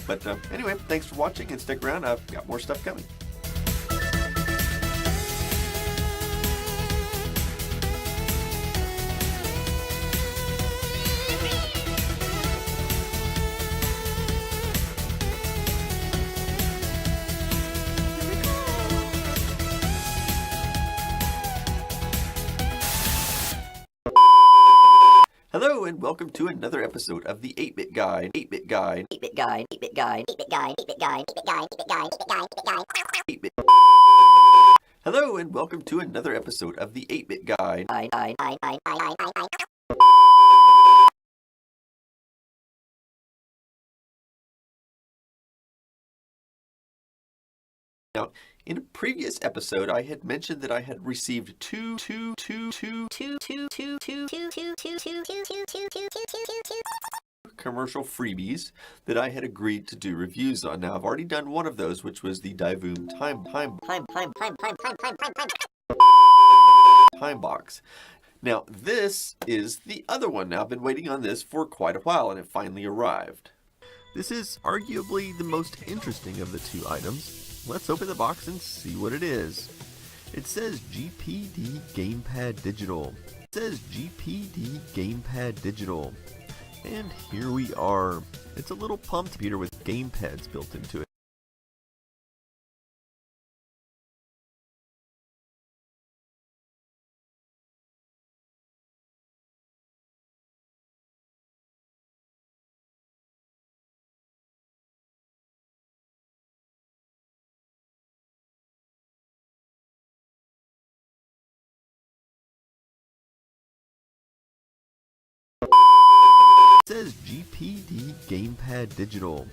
But anyway, thanks for watching and stick around. I've got more stuff coming. Hello and welcome to another episode of the 8-Bit Guide. 8-Bit Guide. 8-Bit Guide. 8-Bit Guide. 8-Bit Guide. 8-Bit Guide. 8-Bit Guide. 8-Bit Guide. 8-Bit Guide. 8-Bit Guide. 8-Bit. Hello and welcome to another episode of the 8-Bit Guide. Now, in a previous episode, I had mentioned that I had received two commercial freebies that I had agreed to do reviews on. Now, I've already done one of those, which was the Divoom Time Box. Now, this is the other one. Now, I've been waiting on this for quite a while, and it finally arrived. This is arguably the most interesting of the two items. Let's open the box and see what it is. It says GPD Gamepad Digital. It says GPD Gamepad Digital. And here we are. It's a little pumped computer with gamepads built into it. It says GPD Gamepad Digital.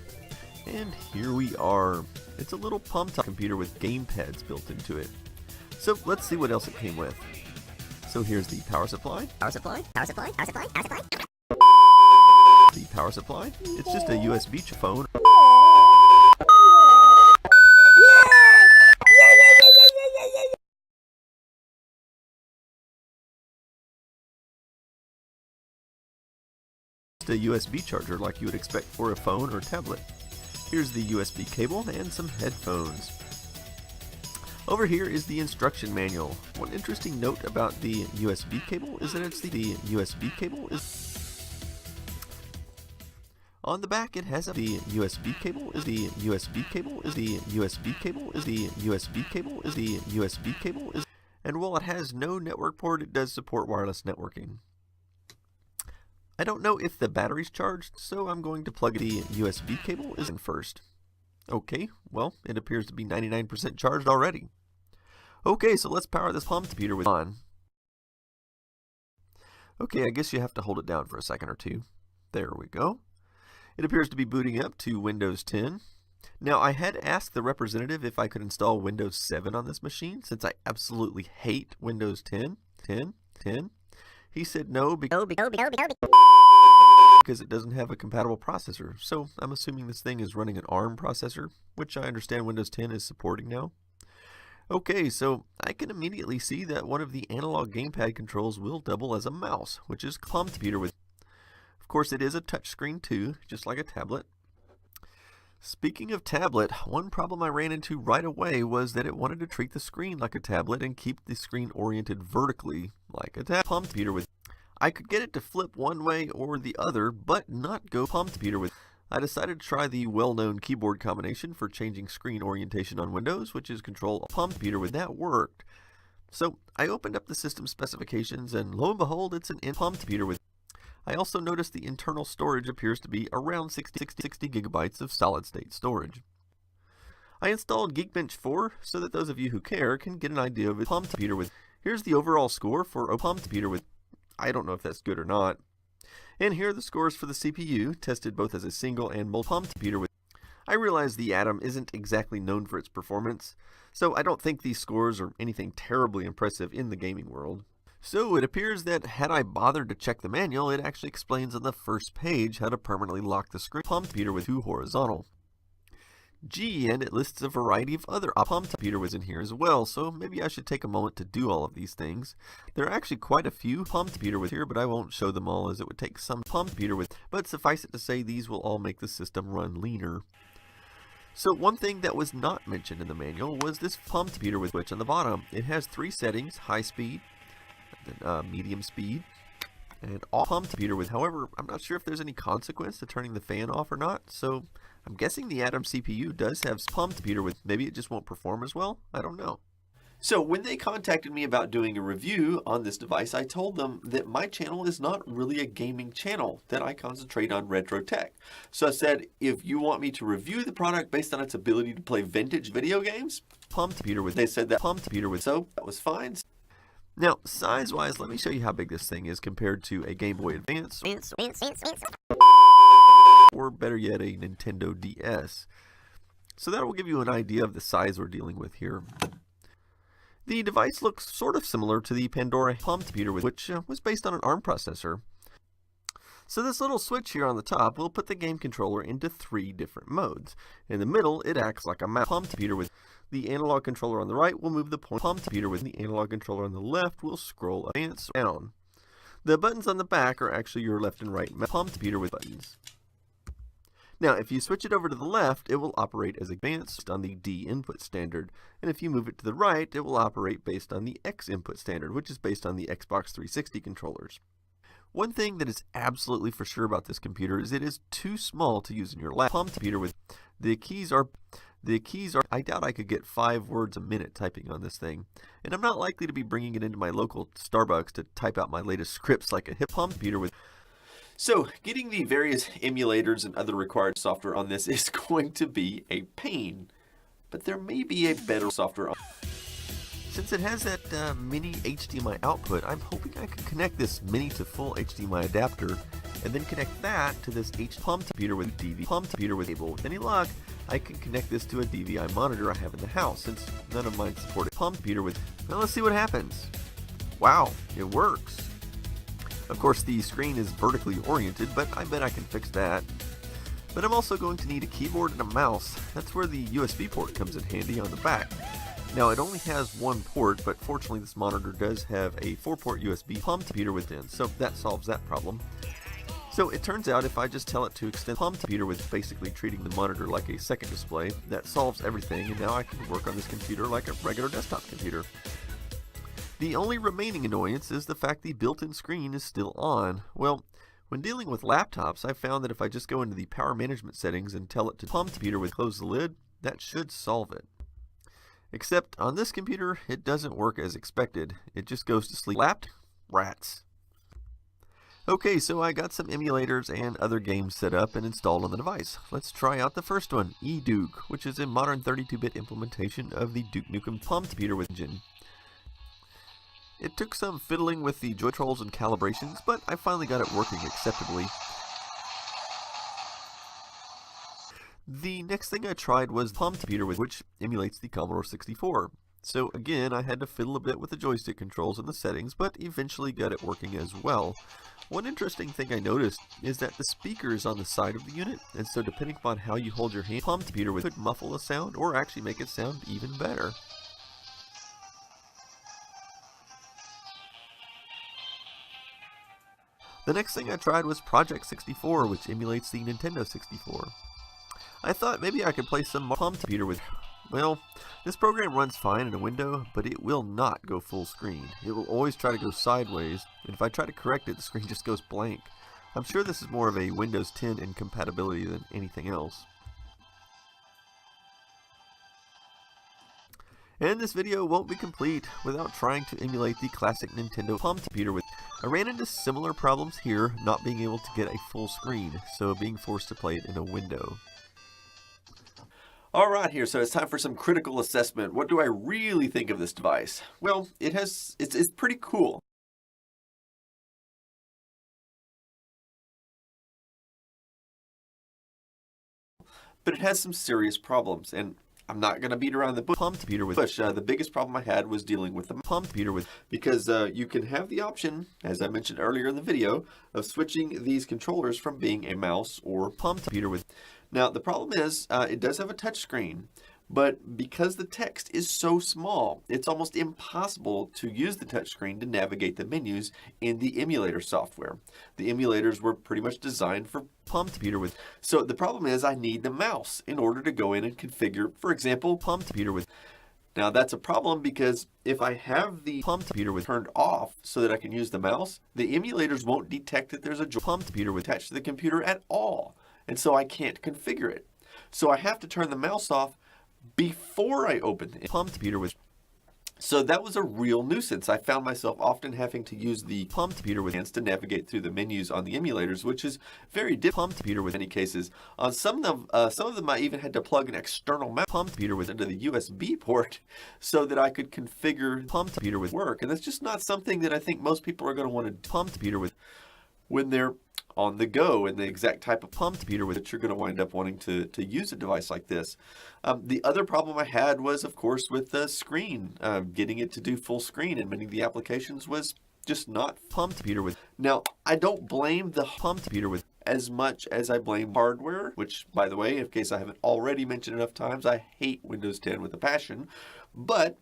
And here we are. It's a little pumped computer with gamepads built into it. So let's see what else it came with. So here's the power supply. The power supply. It's just a USB phone. A USB charger like you would expect for a phone or tablet. Here's the USB cable and some headphones. Over here is the instruction manual. One interesting note about the USB cable is that it's the USB cable is on the back. It has the USB cable is the USB cable is the USB cable is the USB cable is the USB cable is, and while it has no network port, it does support wireless networking. I don't know if the battery's charged, so I'm going to plug the USB cable in first. Okay, well, it appears to be 99% charged already. Okay, so let's power this palm computer with on. Okay, I guess you have to hold it down for a second or two. There we go. It appears to be booting up to Windows 10. Now, I had asked the representative if I could install Windows 7 on this machine, since I absolutely hate Windows 10. He said no because it doesn't have a compatible processor. So I'm assuming this thing is running an ARM processor, which I understand Windows 10 is supporting now. Okay, so I can immediately see that one of the analog gamepad controls will double as a mouse, which is palm computer with. Of course, it is a touchscreen too, just like a tablet. Speaking of tablet, one problem I ran into right away was that it wanted to treat the screen like a tablet and keep the screen oriented vertically like a palm computer with. I could get it to flip one way or the other, but not go palm computer with. I decided to try the well-known keyboard combination for changing screen orientation on Windows, which is Control Palm computer with. That worked. So I opened up the system specifications, and lo and behold, it's an palm computer with. I also noticed the internal storage appears to be around 60 gigabytes of solid-state storage. I installed Geekbench 4 so that those of you who care can get an idea of a palm computer with. Here's the overall score for a palm computer with, I don't know if that's good or not. And here are the scores for the CPU, tested both as a single and multi-palm computer with. I realize the Atom isn't exactly known for its performance, so I don't think these scores are anything terribly impressive in the gaming world. So it appears that had I bothered to check the manual, it actually explains on the first page how to permanently lock the screen palm computer with two horizontal. And it lists a variety of other palm computer was in here as well, so maybe I should take a moment to do all of these things. There are actually quite a few palm computer with here, but I won't show them all as it would take some palm computer with, but suffice it to say these will all make the system run leaner. So one thing that was not mentioned in the manual was this palm computer with switch on the bottom. It has three settings: high speed, then medium speed, and all palm computer with. However, I'm not sure if there's any consequence to turning the fan off or not, so I'm guessing the Atom CPU does have palm computer with. Maybe it just won't perform as well. I don't know. So when they contacted me about doing a review on this device, I told them that my channel is not really a gaming channel, that I concentrate on retro tech. So I said, if you want me to review the product based on its ability to play vintage video games, palm computer with. They said that palm computer with, so that was fine. Now, size-wise, let me show you how big this thing is compared to a Game Boy Advance, or better yet, a Nintendo DS. So that will give you an idea of the size we're dealing with here. The device looks sort of similar to the Pandora palm computer, which was based on an ARM processor. So this little switch here on the top will put the game controller into three different modes. In the middle, it acts like a mouse. Palm computer with the analog controller on the right will move the point. Palm computer with the analog controller on the left will scroll advance down. The buttons on the back are actually your left and right palm computer with buttons. Now, if you switch it over to the left, it will operate as advanced on the D input standard, and if you move it to the right, it will operate based on the X input standard, which is based on the Xbox 360 controllers. One thing that is absolutely for sure about this computer is it is too small to use in your lap. Palm computer with the keys are, I doubt I could get 5 words a minute typing on this thing, and I'm not likely to be bringing it into my local Starbucks to type out my latest scripts like a hip palm computer with. So, getting the various emulators and other required software on this is going to be a pain, but there may be a better software on. Since it has that mini HDMI output, I'm hoping I can connect this mini to full HDMI adapter and then connect that to this palm computer with palm computer with cable. With any luck, I can connect this to a DVI monitor I have in the house, since none of mine support a palm computer with. Well, let's see what happens. Wow, it works. Of course, the screen is vertically oriented, but I bet I can fix that. But I'm also going to need a keyboard and a mouse. That's where the USB port comes in handy on the back. Now, it only has one port, but fortunately this monitor does have a 4-port USB palm computer within, so that solves that problem. So it turns out if I just tell it to extend palm computer with basically treating the monitor like a second display, that solves everything, and now I can work on this computer like a regular desktop computer. The only remaining annoyance is the fact the built-in screen is still on. Well, when dealing with laptops, I found that if I just go into the power management settings and tell it to palm computer with close the lid, that should solve it. Except on this computer, it doesn't work as expected. It just goes to sleep. Rats. Okay, so I got some emulators and other games set up and installed on the device. Let's try out the first one, eDuke, which is a modern 32-bit implementation of the Duke Nukem palm computer with engine. It took some fiddling with the joy controls and calibrations, but I finally got it working acceptably. The next thing I tried was palm computer with which emulates the Commodore 64. So again, I had to fiddle a bit with the joystick controls and the settings, but eventually got it working as well. One interesting thing I noticed is that the speaker is on the side of the unit, and so depending upon how you hold your hand, palm computer with could muffle a sound or actually make it sound even better. The next thing I tried was Project 64, which emulates the Nintendo 64. I thought maybe I could play some palm computer with. Well, this program runs fine in a window, but it will not go full screen. It will always try to go sideways, and if I try to correct it, the screen just goes blank. I'm sure this is more of a Windows 10 incompatibility than anything else. And this video won't be complete without trying to emulate the classic Nintendo palm computer with. I ran into similar problems here, not being able to get a full screen, so being forced to play it in a window. All right, here, so it's time for some critical assessment. What do I really think of this device? Well, it's pretty cool. But it has some serious problems, and I'm not going to beat around the bush. The biggest problem I had was dealing with the because you can have the option, as I mentioned earlier in the video, of switching these controllers from being a mouse or computer with. Now, the problem is it does have a touch screen, but because the text is so small, it's almost impossible to use the touchscreen to navigate the menus in the emulator software. The emulators were pretty much designed for computer with. So the problem is I need the mouse in order to go in and configure, for example, computer with. Now that's a problem because if I have the computer with turned off so that I can use the mouse, the emulators won't detect that there's a computer attached to the computer at all. And so I can't configure it. So I have to turn the mouse off before I open the computer with. So that was a real nuisance. I found myself often having to use the computer with hands to navigate through the menus on the emulators, which is very difficult computer with many cases. On some of them I even had to plug an external mouse computer with into the USB port so that I could configure computer with work. And that's just not something that I think most people are going to want to computer with when they're on the go and the exact type of computer with it you're going to wind up wanting to use a device like this. The other problem I had was, of course, with the screen. Getting it to do full screen in many of the applications was just not computer with. Now, I don't blame the computer with as much as I blame hardware, which, by the way, in case I haven't already mentioned enough times, I hate Windows 10 with a passion. But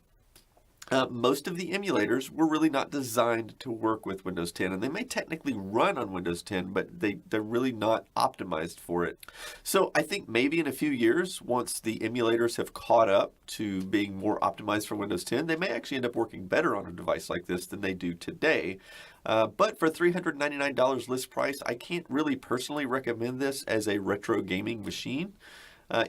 most of the emulators were really not designed to work with Windows 10, and they may technically run on Windows 10, but they're really not optimized for it. So I think maybe in a few years, once the emulators have caught up to being more optimized for Windows 10, they may actually end up working better on a device like this than they do today. But for $399 list price, I can't really personally recommend this as a retro gaming machine.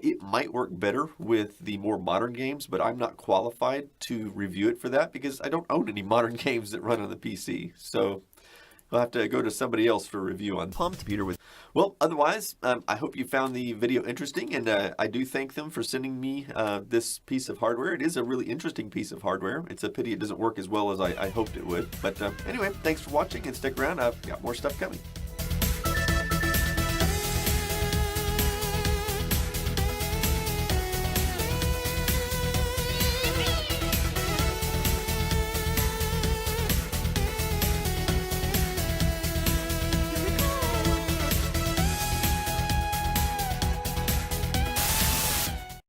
It might work better with the more modern games, but I'm not qualified to review it for that because I don't own any modern games that run on the PC. So I'll have to go to somebody else for a review on computer with. Well, otherwise, I hope you found the video interesting, and I do thank them for sending me this piece of hardware. It is a really interesting piece of hardware. It's a pity it doesn't work as well as I hoped it would. But anyway, thanks for watching, and stick around. I've got more stuff coming.